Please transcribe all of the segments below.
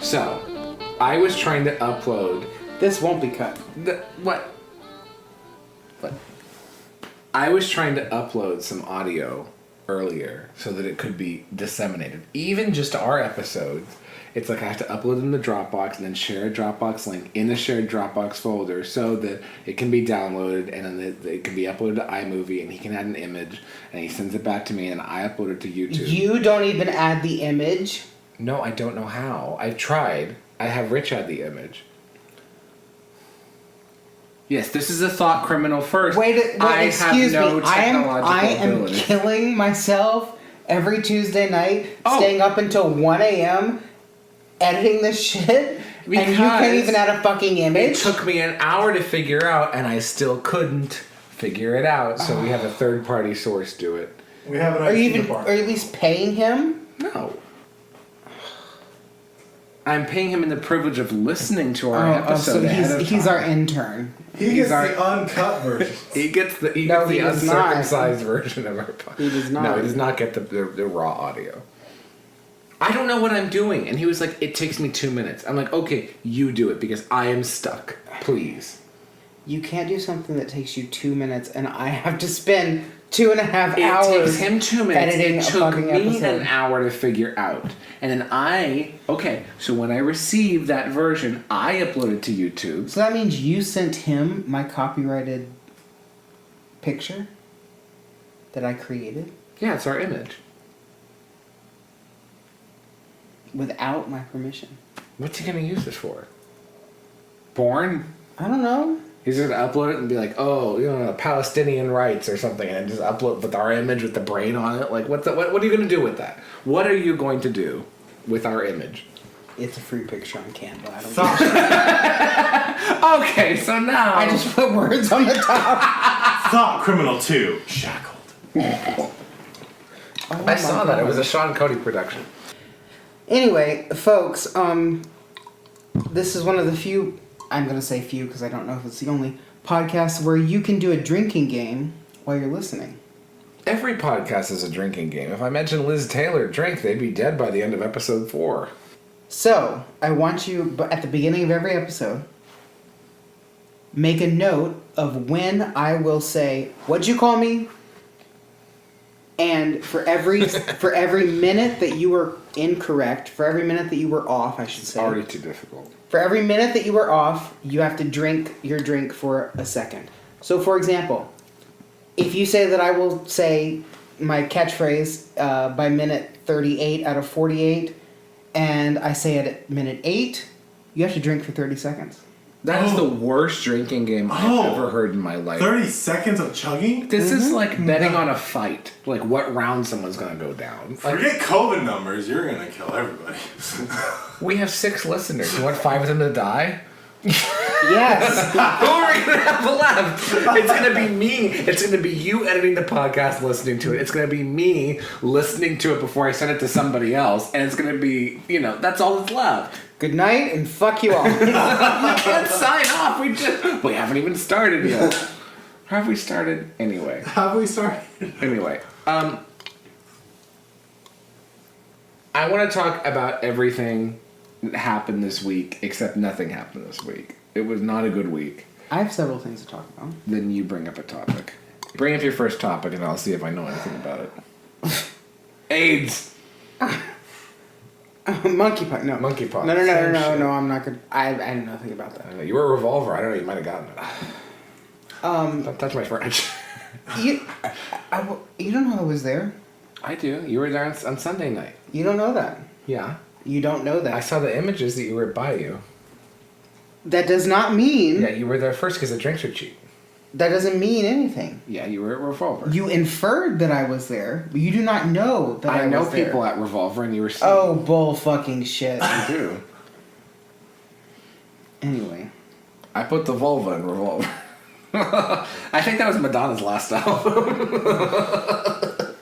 So, I was trying to upload... This won't be cut. What? I was trying to upload some audio earlier so that it could be disseminated. Even just our episodes, it's like I have to upload them to Dropbox and then share a Dropbox link in the shared Dropbox folder so that it can be downloaded and then it can be uploaded to iMovie and he can add an image and he sends it back to me and I upload it to YouTube. You don't even add the image? No, I don't know how. I've tried. I have Rich add the image. Yes, this is a thought criminal first. Wait, excuse me. I am ability. killing myself every Tuesday night, staying up until 1 a.m., editing this shit, and you can't even add a fucking image? It took me an hour to figure out, and I still couldn't figure it out, so we have a third-party source do it. We have an Are you at least paying him? No. I'm paying him in the privilege of listening to our episode. So he's our intern. He gets the uncut version. He gets the uncircumcised version of our podcast. He does not. No, he does not get the raw audio. I don't know what I'm doing. And he was like, it takes me 2 minutes. I'm like, okay, you do it because I am stuck. Please. You can't do something that takes you 2 minutes and I have to spend 2.5 hours. It takes him 2 minutes. Editing It took me episode. an hour to figure out. And then so when I received that version, I uploaded to YouTube. So that means you sent him my copyrighted picture that I created? Yeah, it's our image. Without my permission. What's he going to use this for? Porn? I don't know. He's going to upload it and be like, Palestinian rights or something, and just upload with our image with the brain on it. Like, what are you going to do with that? What are you going to do with our image? It's a free picture on Canva. I don't Thought, Okay, so now... I just put words on the top. Thought Criminal 2, Shackled. I saw that. It was a Sean Cody production. Anyway, folks, this is one of the few, I'm going to say few because I don't know if it's the only podcast where you can do a drinking game while you're listening. Every podcast is a drinking game. If I mentioned Liz Taylor drink, they'd be dead by the end of episode 4. So, I want you, at the beginning of every episode, make a note of when I will say, "What'd you call me?" And for every minute that you were incorrect, for every minute that you were off, I should say. Already too difficult. For every minute that you were off, you have to drink your drink for a second. So, for example, if you say that I will say my catchphrase by minute 38 out of 48, and I say it at minute 8, you have to drink for 30 seconds. That is the worst drinking game I've ever heard in my life. 30 seconds of chugging? This is like betting on a fight. Like what round someone's going to go down. Like, Forget COVID numbers, you're going to kill everybody. we have 6 listeners. You want 5 of them to die? Yes. Who are we going to have left? It's going to be me. It's going to be you editing the podcast, listening to it. It's going to be me listening to it before I send it to somebody else. And it's going to be, that's all that's left. Good night and fuck you all. You can't sign off. We haven't even started yet. Have we started? Anyway. Have we started? Anyway. I want to talk about everything that happened this week, except nothing happened this week. It was not a good week. I have several things to talk about. Then you bring up a topic. Bring up your first topic and I'll see if I know anything about it. AIDS. Monkeypox. No. Monkeypox. No, I'm not good. I know nothing about that. I know. You were a revolver. I don't know. You might have gotten it. Don't touch my French. You don't know I was there. I do. You were there on Sunday night. You don't know that. Yeah. You don't know that. I saw the images that you were at Bayou. That does not mean... Yeah, you were there first because the drinks are cheap. That doesn't mean anything. Yeah, you were at Revolver. You inferred that I was there, but you do not know that I was there. I know people at Revolver and you were seeing... Oh, bull fucking shit. I do. Anyway. I put the vulva in Revolver. I think that was Madonna's last album.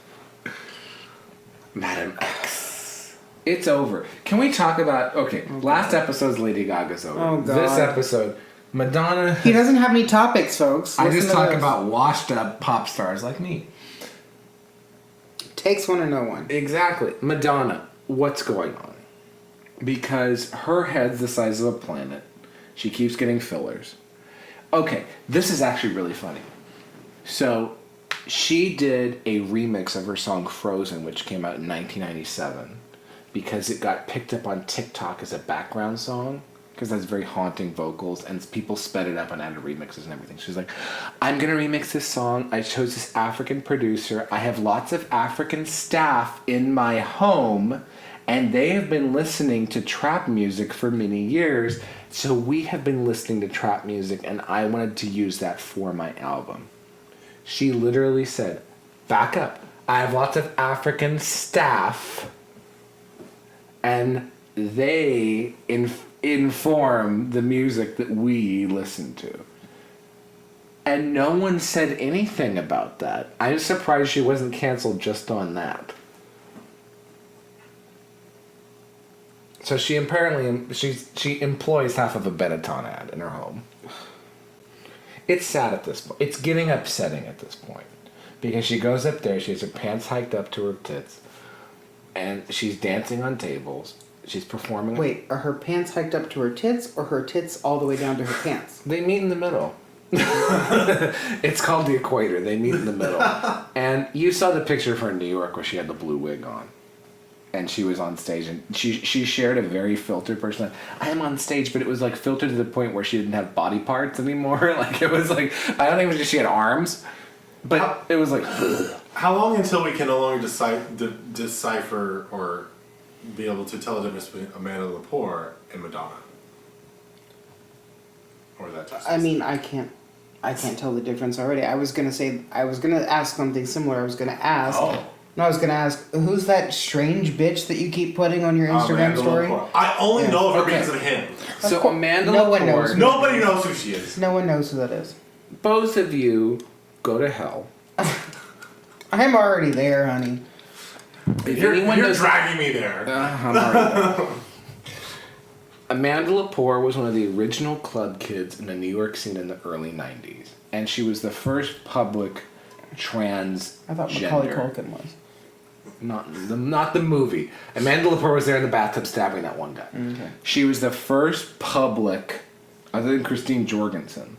Madam X. It's over. Can we talk about... Okay, last episode's Lady Gaga's over. Oh, God. This episode, Madonna... He doesn't have any topics, folks. I just talk about washed up pop stars like me. Takes one to know one. Exactly. Madonna, what's going on? because her head's the size of a planet. She keeps getting fillers. Okay, this is actually really funny. So, she did a remix of her song Frozen, which came out in 1997, because it got picked up on TikTok as a background song, because it has very haunting vocals, and people sped it up and added remixes and everything. She's like, I'm going to remix this song. I chose this African producer. I have lots of African staff in my home, and they have been listening to trap music for many years, so we have been listening to trap music, and I wanted to use that for my album. She literally said, back up. I have lots of African staff, and they inform the music that we listen to. And no one said anything about that. I'm surprised she wasn't canceled just on that. So she apparently she employs half of a Benetton ad in her home. It's sad at this point. It's getting upsetting at this point. Because she goes up there, she has her pants hiked up to her tits, and she's dancing on tables. She's performing. Wait, are her pants hiked up to her tits, or her tits all the way down to her pants? They meet in the middle. It's called the equator. They meet in the middle. And you saw the picture of her in New York where she had the blue wig on. And she was on stage, and she shared a very filtered person. I am on stage, but it was like filtered to the point where she didn't have body parts anymore. Like it was like, I don't even think she had arms, but it was like. How long until we can no longer decipher or be able to tell the difference between Amanda Lepore and Madonna? Or that just I mean, I can't tell the difference already. I was gonna ask something similar. I was gonna ask. Oh. No, I was gonna ask, who's that strange bitch that you keep putting on your Instagram Amanda story? Lepore. I only know of her Okay. because of him. So Amanda No one Lepore, knows. Nobody knows who she is. No one knows who that is. both of you go to hell. I'm already there, honey. If You're anyone knows- dragging me there. I'm already there. Amanda Lepore was one of the original club kids in the New York scene in the early 90s. And she was the first public transgender. I thought Macaulay Culkin was. Not the movie. Amanda Lepore was there in the bathtub stabbing that one guy. Okay. She was the first public, other than Christine Jorgensen,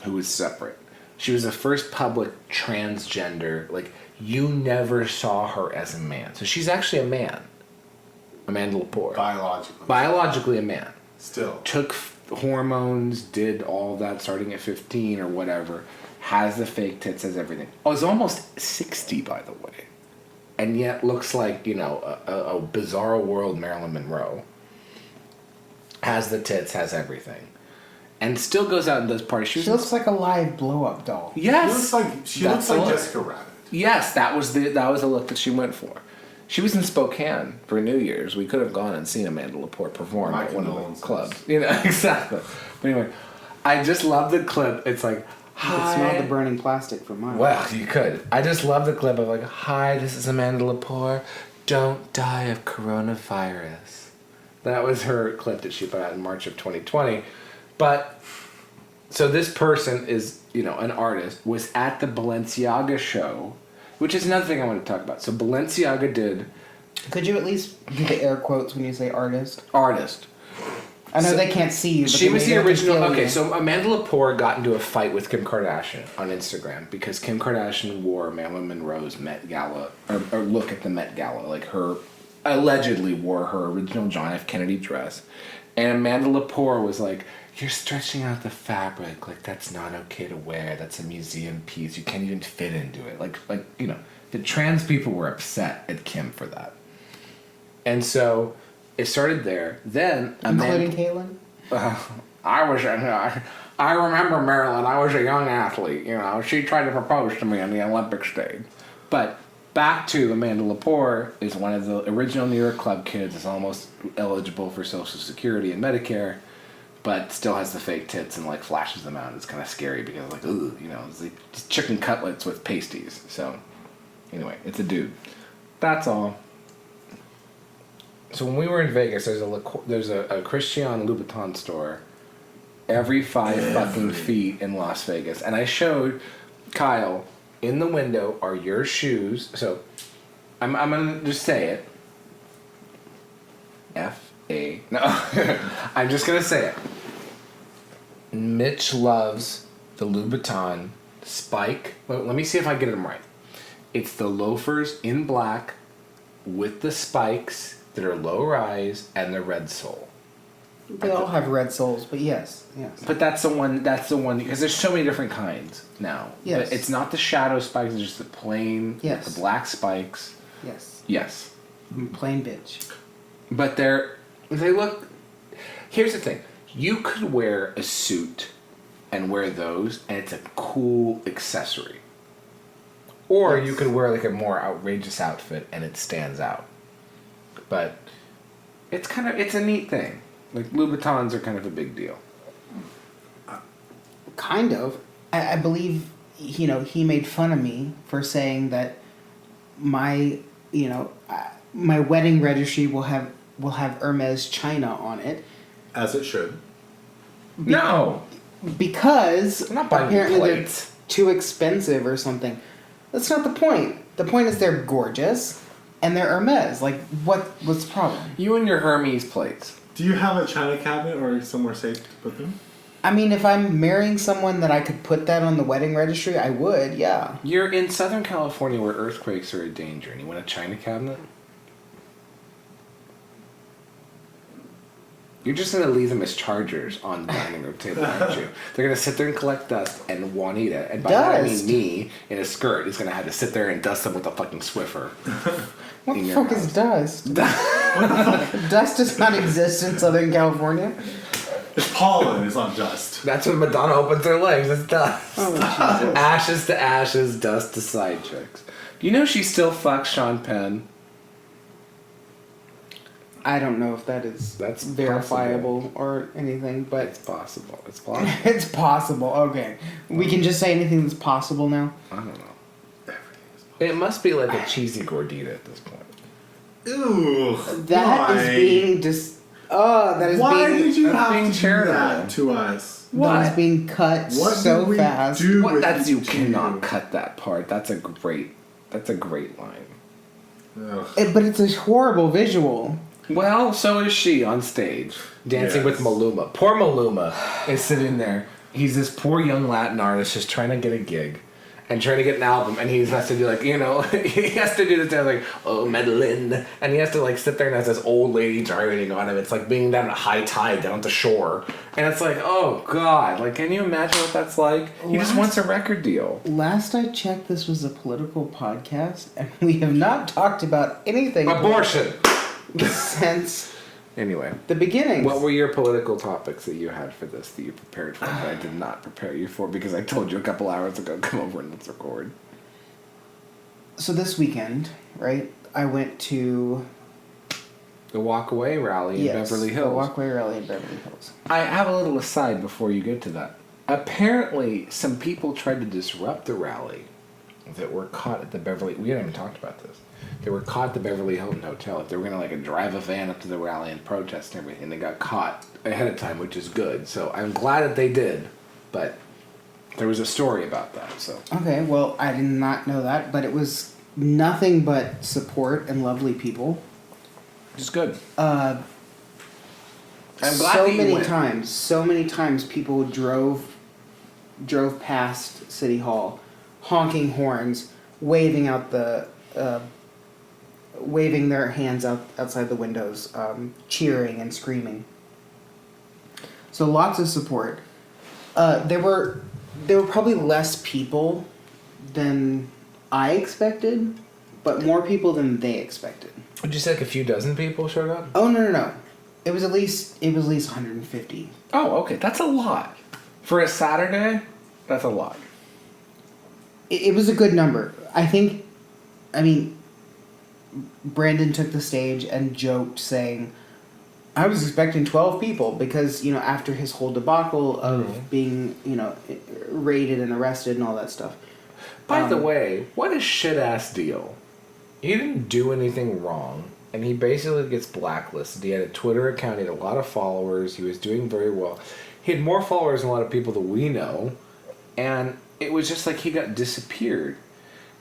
who was separate. She was the first public transgender. Like, you never saw her as a man. So she's actually a man. Amanda Lepore. Biologically. Biologically a man. Still. Took hormones, did all that starting at 15 or whatever. Has the fake tits, has everything. Oh, is almost 60, by the way. And yet looks like, you know, a bizarre world Marilyn Monroe. Has the tits, has everything. And still goes out and does parties. She looks like a live blow-up doll. Yes. She looks That's the like look. Jessica Rabbit. Yes, that was the look that she went for. She was in Spokane for New Year's. We could have gone and seen Amanda Lepore perform My at one of the condolences. clubs. You know, exactly. But anyway, I just love the clip. It's like, You hi. could smell the burning plastic from mine. Well, you could. I just love the clip of like, hi, this is Amanda Lepore. Don't die of coronavirus. That was her clip that she put out in March of 2020. But, so this person is, you know, an artist, was at the Balenciaga show, which is another thing I want to talk about. So Balenciaga did Could you at least do the air quotes when you say artist? artist. I know So- they can't see you. But She they was maybe the they can original. feel Okay, you. so Amanda Lepore got into a fight with Kim Kardashian on Instagram because Kim Kardashian wore Marilyn Monroe's Met Gala or look at the Met Gala, like her allegedly wore her original John F. Kennedy dress, and Amanda Lepore was like, "You're stretching out the fabric. Like that's not okay to wear. That's a museum piece. You can't even fit into it. Like you know, the trans people were upset at Kim for that, and so." It started there. Then including Caitlyn. I remember Marilyn. I was a young athlete. You know, she tried to propose to me on the Olympic stage. But back to Amanda Lepore is one of the original New York club kids. Is almost eligible for Social Security and Medicare, but still has the fake tits and like flashes them out. It's kind of scary because like, ooh, you know, it's like just chicken cutlets with pasties. So anyway, it's a dude. That's all. So when we were in Vegas, there's a Christian Louboutin store every 5 fucking feet in Las Vegas, and I showed Kyle in the window are your shoes. So I'm gonna just say it. No. I'm just gonna say it. Mitch loves the Louboutin spike. Let me see if I get them right. It's the loafers in black with the spikes that are low rise and the red sole. They all have red soles, but yes. But that's the one because there's so many different kinds now. Yes. But it's not the shadow spikes, it's just the plain, Yes. the black spikes. Yes. Yes. I'm plain bitch. But they look. Here's the thing: you could wear a suit and wear those, and it's a cool accessory. Or Yes. you could wear like a more outrageous outfit, and it stands out. But it's a neat thing. Like Louboutins are kind of a big deal. Kind of. I believe, he made fun of me for saying that my wedding registry will have Hermes China on it. As it should. No, Because I'm not buying apparently plates. they're too expensive or something. That's not the point. The point is they're gorgeous and they're Hermes. Like, what's the problem? You and your Hermes plates. Do you have a china cabinet or somewhere safe to put them? I mean, if I'm marrying someone that I could put that on the wedding registry, I would, yeah. You're in Southern California where earthquakes are a danger, and you want a china cabinet? You're just going to leave them as chargers on the dining room table, aren't you? They're going to sit there and collect dust, and Juanita, and by that I mean Dust? me, in a skirt, is going to have to sit there and dust them with a fucking Swiffer. What In the your fuck is house. dust? Dust does not exist in Southern California. It's pollen, it's not dust. That's when Madonna opens her legs, it's dust. Oh, Jesus. Ashes to ashes, dust to side chicks. Do you know she still fucks Sean Penn? I don't know if that's That's verifiable or anything, but It's possible. It's possible. it's possible. Okay. We can just say anything that's possible now. I don't know. It must be like a cheesy gordita at this point. Ew. That is why? being just. Oh, that is Why being. did you that's have being to do charitable. that to us? That is being cut What so did we fast. do What? with That's you to cannot cut that part. That's a great line. Ugh. But it's a horrible visual. Well, so is she on stage dancing Yes. with Maluma. Poor Maluma is sitting there. He's this poor young Latin artist just trying to get a gig and trying to get an album, and he has to do like, he has to do this dance like, oh Medellin, and he has to like sit there and has this old lady gyrating on him. It's like being down at high tide down at the shore, and it's like, oh god, like can you imagine what that's like? He just wants a record deal. Last I checked, this was a political podcast, and we have not talked about anything Abortion. since Anyway. the beginning. What were your political topics that you had for this that you prepared for that I did not prepare you for because I told you a couple hours ago, come over and let's record? So this weekend, right, I went to The Walk Away rally in Beverly the Hills. Walkway Rally in Beverly Hills. I have a little aside before you get to that. Apparently, some people tried to disrupt the rally that were caught at the Beverly... We haven't even talked about this. They were caught at the Beverly Hilton Hotel. If they were going to drive a van up to the rally and protest and everything, they got caught ahead of time, which is good. So I'm glad that they did, but there was a story about that. So Okay, well, I did not know that, but it was nothing but support and lovely people. it's good. Uh, I'm glad so that you many times people drove past City Hall, honking horns, waving out waving their hands outside the windows, cheering and screaming. So lots of support. There were probably less people than I expected, but more people than they expected. Would you say like a few dozen people showed up? Oh no. It was at least 150. Oh, okay. That's a lot. For a Saturday, that's a lot. It was a good number. I mean, Brandon took the stage and joked saying, I was expecting 12 people because, after his whole debacle of being, raided and arrested and all that stuff. By the way, what a shit-ass deal. He didn't do anything wrong, and he basically gets blacklisted. He had a Twitter account, he had a lot of followers, he was doing very well. He had more followers than a lot of people that we know, and it was just like he got disappeared.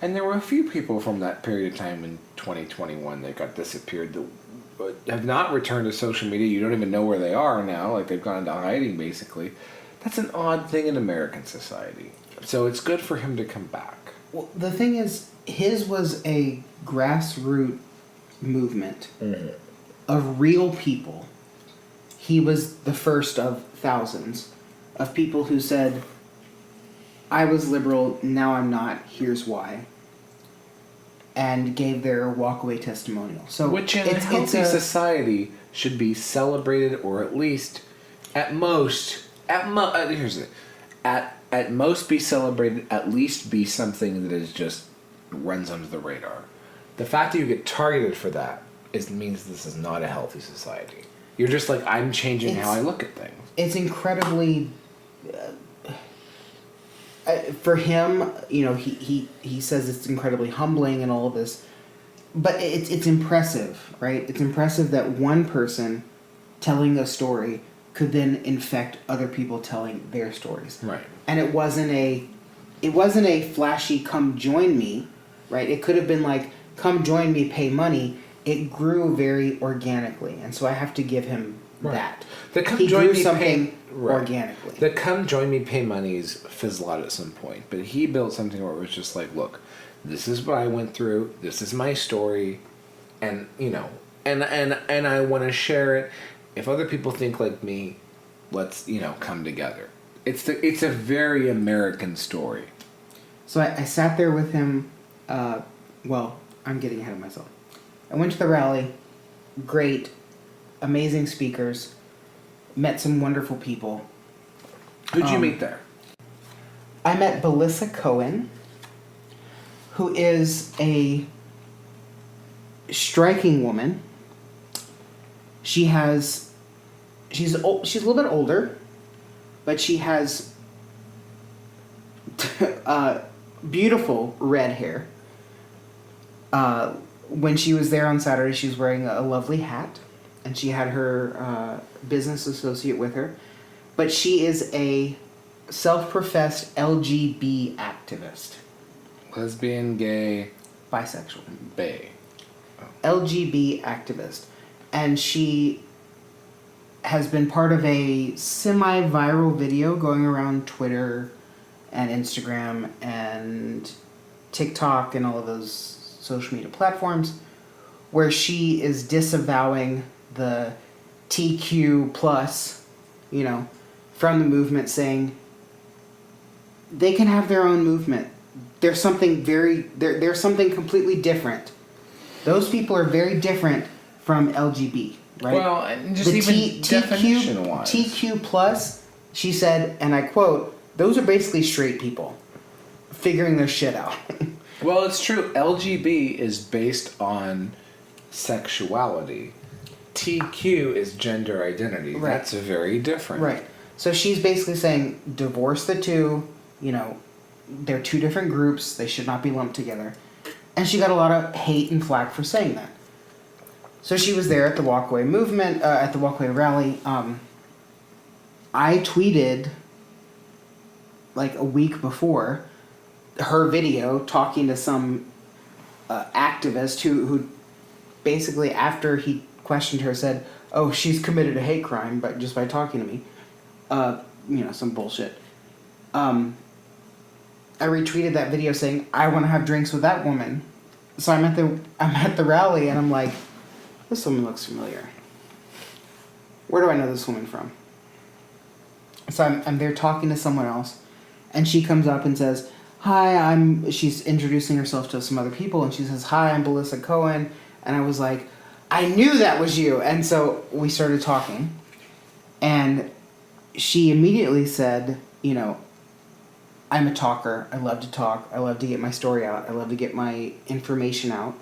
And there were a few people from that period of time in 2021 that got disappeared that have not returned to social media. You don't even know where they are now. Like they've gone into hiding, basically. That's an odd thing in American society. So it's good for him to come back. Well, the thing is, his was a grassroots movement of real people. He was the first of thousands of people who said, I was liberal, now I'm not, here's why. And gave their walkaway testimonial. So which in a healthy society should be celebrated, or at least, at most be celebrated, at least be something that is just runs under the radar. The fact that you get targeted for that means this is not a healthy society. You're just like, I'm changing how I look at things. It's incredibly... for him, you know, he says it's incredibly humbling and all of this, but it's impressive, right? It's impressive that one person telling a story could then infect other people telling their stories. Right. And it wasn't a flashy come join me, right? It could have been like, come join me, pay money. It grew very organically, and so I have to give him that. The come he join grew me something pay, right. organically. The come join me, pay monies fizzle out at some point, but he built something where it was just like, look, this is what I went through. This is my story, and you know, and I want to share it. If other people think like me, let's come together. It's a very American story. So I sat there with him. Well, I'm getting ahead of myself. I went to the rally. Great, amazing speakers. Met some wonderful people. Who'd you meet there? I met Belissa Cohen, who is a striking woman. She's a little bit older, but she has beautiful red hair. When she was there on Saturday, she was wearing a lovely hat, and she had her business associate with her. But she is a self-professed LGB activist. Lesbian, gay, Bisexual. bay. LGB activist. And she has been part of a semi-viral video going around Twitter and Instagram and TikTok and all of those social media platforms, where she is disavowing the TQ plus, from the movement, saying they can have their own movement. There's something there's something completely different. Those people are very different from LGB, right? Well, and just even definition-wise. TQ plus, she said, and I quote, those are basically straight people figuring their shit out. Well, it's true. LGB is based on sexuality. TQ is gender identity. Right. That's very different. Right. So she's basically saying, divorce the two, they're two different groups, they should not be lumped together. And she got a lot of hate and flack for saying that. So she was there at the Walkaway movement, at the Walkaway rally. I tweeted, like a week before, her video talking to some activist who basically, after he questioned her, said, oh, she's committed a hate crime but just by talking to me. Some bullshit. I retweeted that video saying, I want to have drinks with that woman. So I'm at the rally and I'm like, this woman looks familiar. Where do I know this woman from? So I'm there talking to someone else, and she comes up and says, hi, she's introducing herself to some other people, and she says, hi, I'm Belissa Cohen. And I was like, I knew that was you. And so we started talking, and she immediately said, I'm a talker. I love to talk. I love to get my story out. I love to get my information out.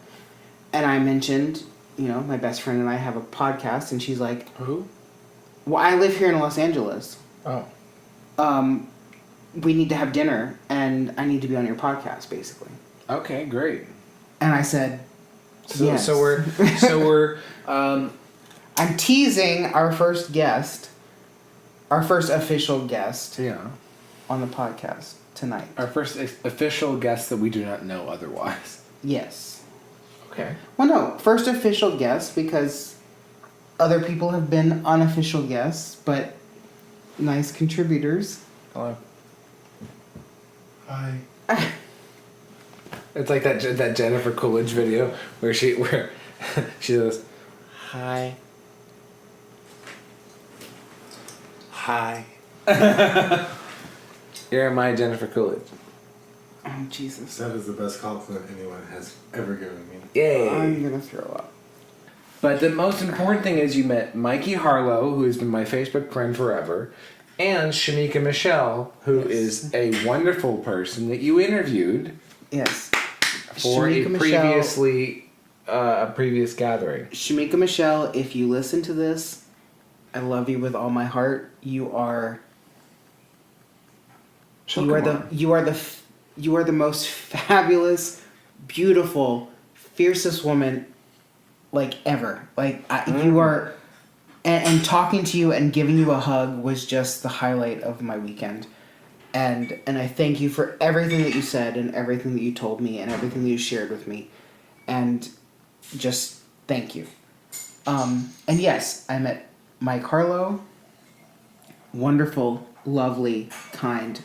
And I mentioned, my best friend and I have a podcast, and she's like, Who? Well, I live here in Los Angeles. Oh. We need to have dinner, and I need to be on your podcast, basically. Okay, great. And I said, yes. So we're I'm teasing our first official guest on the podcast tonight. Our first official guest that we do not know otherwise. Yes. Okay. Well, no, first official guest because Other people have been unofficial guests, but nice contributors. Hello. Hi. It's like that Jennifer Coolidge video where she goes, "Hi." Hi. You're my Jennifer Coolidge. Oh, Jesus. That is the best compliment anyone has ever given me. Yay. I'm gonna throw up. But the most important thing is you met Mikey Harlow, who has been my Facebook friend forever, and Shamika Michelle, who is a wonderful person that you interviewed Yes. for a previous gathering. Shamika Michelle, if you listen to this, I love you with all my heart. You are you are the most fabulous, beautiful, fiercest woman like ever. Like you are, and talking to you and giving you a hug was just the highlight of my weekend. And I thank you for everything that you said and everything that you told me and everything that you shared with me. And just thank you. And yes, I met Mike Harlow. Wonderful, lovely, kind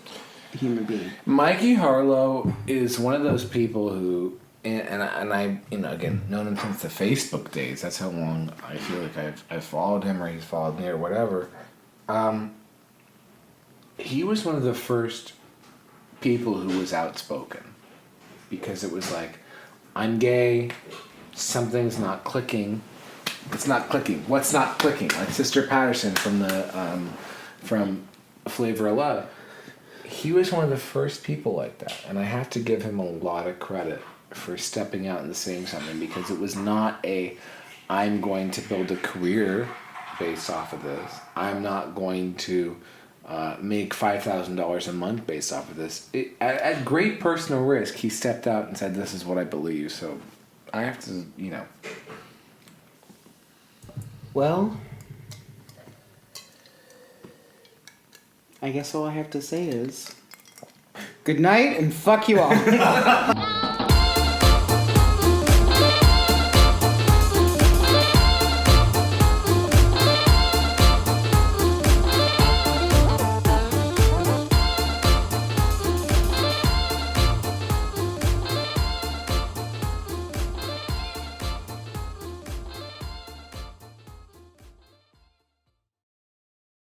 human being. Mikey Harlow is one of those people who, and I again known him since the Facebook days. That's how long I feel like I've followed him or he's followed me or whatever. He was one of the first people who was outspoken, because it was like, I'm gay, something's not clicking. It's not clicking. What's not clicking? Like Sister Patterson from Flavor of Love. He was one of the first people like that, and I have to give him a lot of credit for stepping out and saying something, because it was not I'm going to build a career based off of this. I'm not going to make $5,000 a month based off of this. At great personal risk, he stepped out and said, "This is what I believe." So I have to, Well, I guess all I have to say is good night and fuck you all.